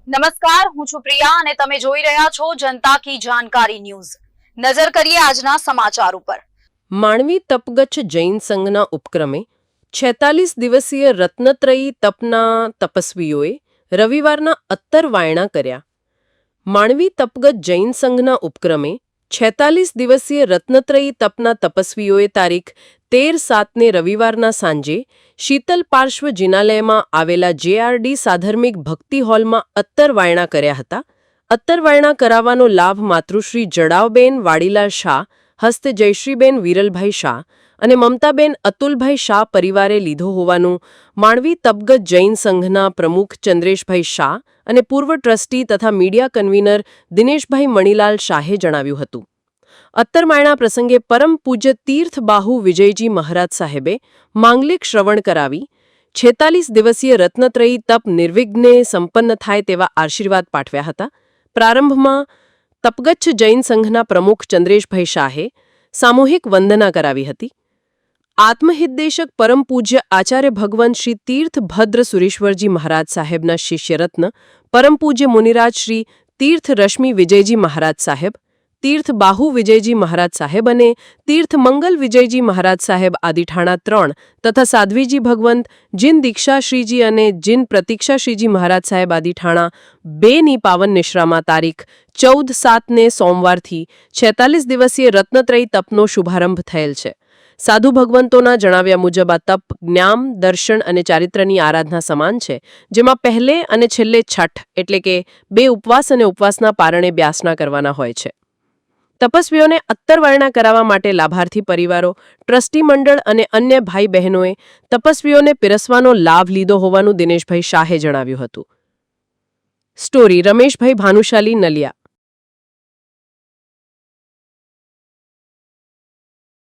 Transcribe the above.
નમસ્કાર, હું છું પ્રિયા અને તમે જોઈ રહ્યા છો જનતા કી જાણકારી ન્યૂઝ। નજર કરીએ આજના સમાચાર ઉપર। માંડવી તપગચ્છ જૈન સંઘના ઉપક્રમે 46 દિવસીય રત્નત્રયી તપના તપસ્વીઓએ રવિવારના અત્તર વાયણા કર્યા। માંડવી તપગચ્છ જૈન સંઘના ઉપક્રમે 46 દિવસીય રત્નત્રયી તપના તપસ્વીઓએ તારીખ 13/7ને રવિવારના સાંજે શીતલ પાર્શ્વ જિનાલયમાં આવેલા JRD સાધર્મિક ભક્તિ હોલમાં અત્તર વાયણા કર્યા હતા। અત્તર વાયણા કરાવવાનો લાભ માતૃશ્રી જડાવબેન વાડીલાલ શાહ, હસ્તે જયશ્રીબેન વિરલભાઈ શાહ અને મમતાબેન અતુલભાઈ શાહ પરિવારે લીધો હોવાનું માંડવી તપગચ્છ જૈન સંઘના પ્રમુખ ચંદ્રેશભાઈ શાહ અને પૂર્વ ટ્રસ્ટી તથા મીડિયા કન્વીનર દિનેશભાઈ મણીલાલ શાહે જણાવ્યું હતું। અત્તર વાયણા પ્રસંગે પરમ પૂજ્ય તીર્થ બાહુ વિજયજી મહારાજ સાહેબે માંગલિક શ્રવણ કરાવી 46 દિવસીય રત્નત્રયી તપ નિર્વિઘ્ને સંપન્ન થાય તેવા આશીર્વાદ પાઠવ્યા હતા। પ્રારંભમાં તપગચ્છ જૈન સંઘના પ્રમુખ ચંદ્રેશભાઈ શાહે સામૂહિક વંદના કરાવી હતી। આત્મહિતદેશક પરમ પૂજ્ય આચાર્ય ભગવંત શ્રી તીર્થ ભદ્ર સુરેશ્વરજી મહારાજ સાહેબના શિષ્યરત્ન પરમ પૂજ્ય મુનિરાજ શ્રી તીર્થ રશ્મિ વિજયજી મહારાજ સાહેબ, તીર્થ બાહુ વિજયજી મહારાજ સાહેબ અને તીર્થ મંગલ વિજયજી મહારાજ સાહેબ આદિઠાણા 3 તથા સાધ્વીજી ભગવંત જીન દીક્ષા શ્રીજી અને જીન પ્રતીક્ષા શ્રીજી મહારાજ સાહેબ આદિઠાણા 2ની પાવન નિશ્રામાં તારીખ 14/7ને સોમવારથી 46 દિવસીય રત્નત્રયી તપનો શુભારંભ થયેલ છે। સાધુ ભગવંતોના જણાવ્યા મુજબ આ તપ જ્ઞાન, દર્શન અને ચારિત્ર્યની આરાધના સમાન છે, જેમાં પહેલે અને છેલ્લે છઠ એટલે કે 2 ઉપવાસ અને ઉપવાસના પારણે બ્યાસના કરવાના હોય છે। તપસ્વીઓને અત્તર વાયણા કરાવવા માટે લાભાર્થી પરિવારો, ટ્રસ્ટી મંડળ અને અન્ય ભાઈ બહેનોએ તપસ્વીઓને પીરસવાનો લાભ લીધો હોવાનું દિનેશભાઈ શાહે જણાવ્યું હતું। સ્ટોરી રમેશભાઈ ભાનુશાલી, નલિયા।